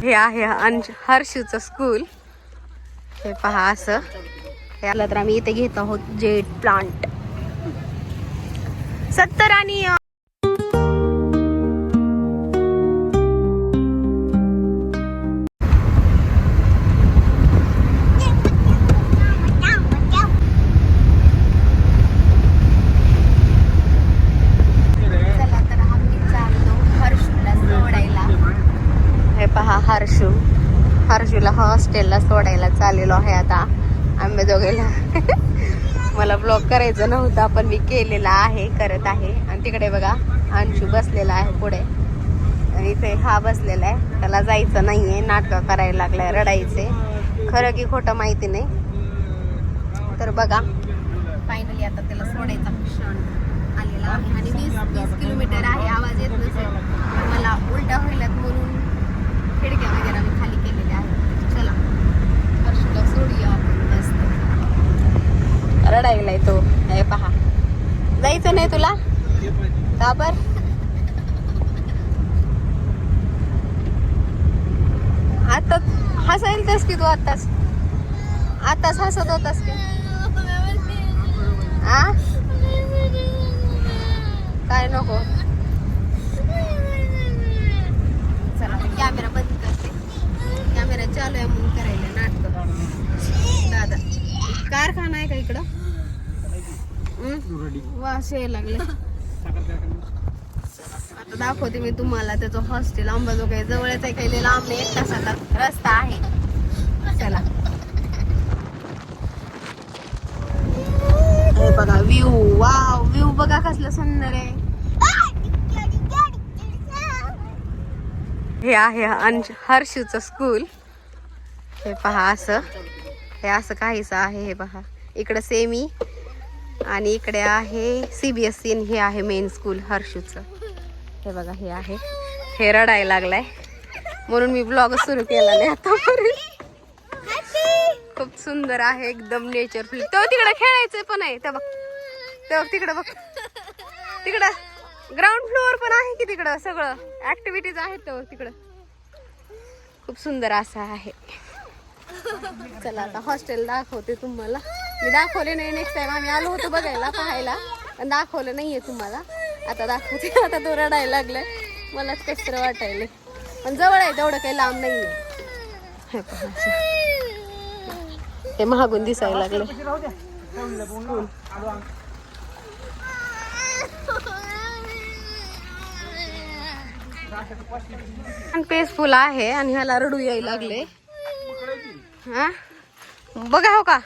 हे आहे हर्षूचं स्कूल. हे पहा असं याला तर आम्ही इथे घेत आहोत जेट प्लांट 70 आणि हर्षूला हॉस्टेलला सोडायला चाललेलो आहे आता आंबेजोगाईला. मला ब्लॉग करायचं नव्हतं पण मी केलेला आहे, करत आहे. आणि तिकडे बघा अंशू बसलेला आहे पुढे आणि इथे हा बसलेला आहे. त्याला जायचं नाहीये, नाटकं करायला लागलाय, रडायचे. खरं की खोटं माहिती नाही. तर बघा फायनली आता त्याला सोडायचा क्षण आलेला आहे आणि 20 किलोमीटर आहे. आवाज येत नसेल, मला उलटा व्हायलात म्हणून खिडक्या वगैरे मी खाली केलेल्या आहेत. चला हर्षूला सोडूया आपण. मस्त रडायलाय तो. हे पहा, जायचं नाही तुला का बर? आता हसायलतस की तू? आताच हसत होतास की? आ काय नको? चला कॅमेरा बंद करते. कॅमेरा चालू आहे म्हणून करायला नाटक. दादा कारखाना आहे का इकडं? वास यायला लागले. आता दाखवते मी तुम्हाला त्याचं हॉस्टेल. अंबाजोगाई जवळच आहे, काही लांब नाही, 1 तासाचा रस्ता आहे. चला हे बघा व्ह्यू. वाव, व्ह्यू बघा कसलं सुंदर आहे. हे आहे हर्षूचं स्कूल. हे पहा असं, हे असं काहीच आहे. हे पहा इकडं सेमी आणि इकडे आहे CBSE आणि हे आहे मेन स्कूल हर्षूचं. हे बघा हे आहे. हे रडायला लागलाय म्हणून मी ब्लॉग सुरू केला नाही आतापर्यंत. खूप सुंदर आहे, एकदम नेचरफुल. तो तिकडे खेळायचं पण आहे. ते बघ, ते बघ तिकडे, बघ तिकडं ग्राउंड फ्लोअर पण आहे की तिकडं, सगळं ऍक्टिव्हिटीज आहेत तो तिकडं. खूप सुंदर असं आहे. चला आता हॉस्टेल दाखवते तुम्हाला. मी दाखवले नाही, नेक्स्ट टाइम आम्ही आलो होतो बघायला, पाहायला, पण दाखवलं नाहीये तुम्हाला. आता दाखवते. आता तो रडायला लागलाय, मलाच कसं तर वाटायला. पण जवळ आहे, तेवढं काही लांब नाहीये. हे पहा हे महागून दिसायला लागले. पेसफुल आहे आणि ह्याला रडू यायला लागले. हा बघा हो का,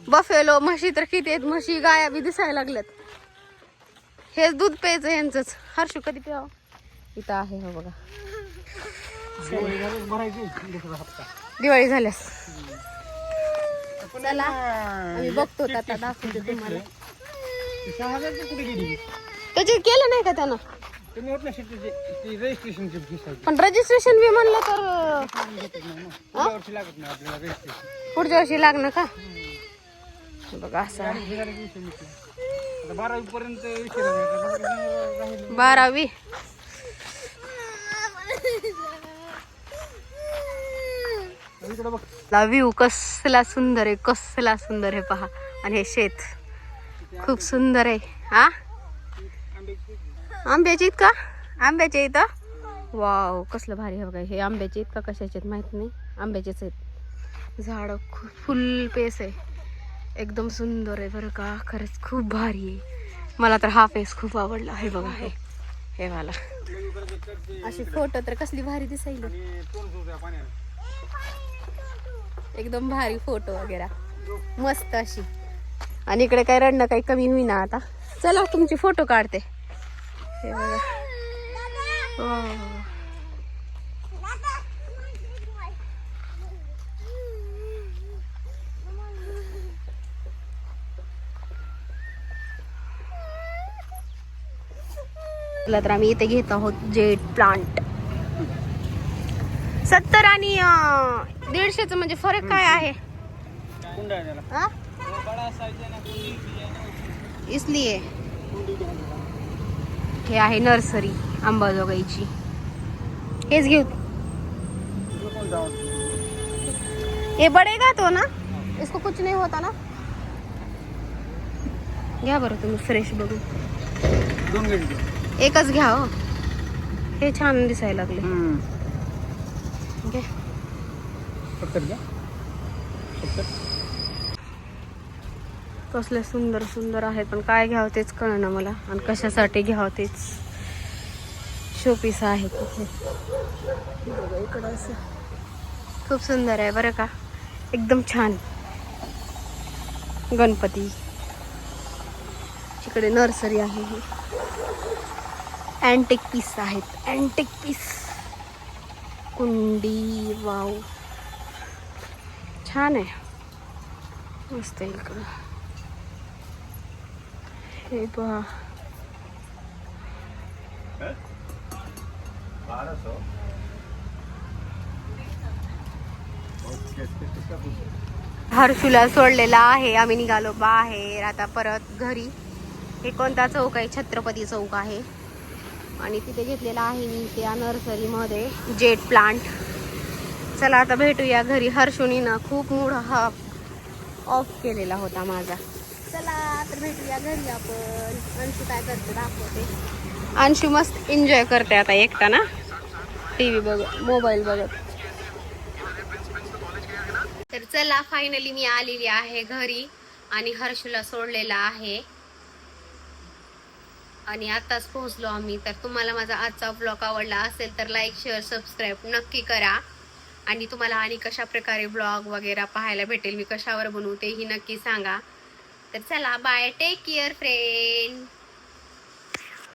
बफेलो म्हशी तर किती आहेत. म्हशी गाया बी दिसायला लागल्यात. हेच दूध प्यायचं यांचंच. हर्षू कधी प्याव? इथं आहे हो बघा. दिवाळी झाल्यास चला आम्ही बघतो. आता दाखवते तुम्हाला. त्याची केलं नाही का त्यानं? पण रजिस्ट्रेशन बी म्हणलं तर पुढच्या वर्षी लागणार का? बघा असं 12वी पर्यंत 12वी. व्ह्यू कसला सुंदर आहे, कसला सुंदर आहे पहा. आणि हे शेत खूप सुंदर आहे. हा आंब्याचे आहेत का? आंब्याचे इथं वाव कसलं भारी आहे बघा. हे आंब्याचे आहेत का कशाचे माहित नाही, आंब्याचेच आहेत. झाड खूप फुल पेस आहे, एकदम सुंदर आहे बरं का. खरंच खूप भारी आहे. मला तर हा पेस खूप आवडला. हे बघा हे मला अशी फोटो तर कसली भारी दिसायला, एकदम भारी फोटो वगैरे मस्त अशी. आणि इकडे काही रडणं काही कमी होईना. आता चला तुमची फोटो काढते. हे बघा तर आम्ही इथे घेत आहोत जेट प्लांट. 70 आणि 150 म्हणजे फरक काय आहे? इसलिए हे आहे नर्सरी अंबाजोगाईची. हेच घेऊ ये बढ़ेगा तो ना, इसको कुछ नहीं होता ना. घ्या बरं तुम्ही फ्रेश बघू. एकच घ्या हो, हे छान दिसायला लागले. घे. कसले सुंदर सुंदर आहेत, पण काय घ्यावं तेच कळना मला, आणि कशासाठी घ्यावं तेच. शोपीस आहे तिथे. इकडं असं खूप सुंदर आहे बरं का, एकदम छान. गणपती तिकडे नर्सरी आहे. ही अँटिक पीस आहेत, अँटिक पीस. कुंडी वाव, छान आहे, मस्त आहे. इकडं हे पहा, हर्षूला सोडलेला आहे. आम्ही निघालो बाहेर आता परत घरी. हे कोणता चौक आहे? छत्रपती चौक आहे. आणि तिथे घेतलेला आहे मी त्या नर्सरीमध्ये जेट प्लांट. चला आता भेटूया घरी. हर्षूनी ना खूप मूड हा ऑफ केलेला होता माझा. चला तर भेटूया घरी आपण. अंशू काय करते दाखवते. अंशू मस्त एन्जॉय करते आता एकटा ना, टीव्ही बघत, मोबाईल बघत. तर चला फायनली मी आलेली आहे घरी आणि हर्षूला सोडलेला आहे आणि आताच पोहोचलो आम्ही. तर तुम्हाला माझा आजचा ब्लॉग आवडला असेल तर लाईक, शेअर, सबस्क्राईब नक्की करा. आणि तुम्हाला आणि कशा प्रकारे ब्लॉग वगैरे पाहायला भेटेल, मी कशावर बनवू तेही नक्की सांगा. तर चला बाय, टेक केअर फ्रेंड.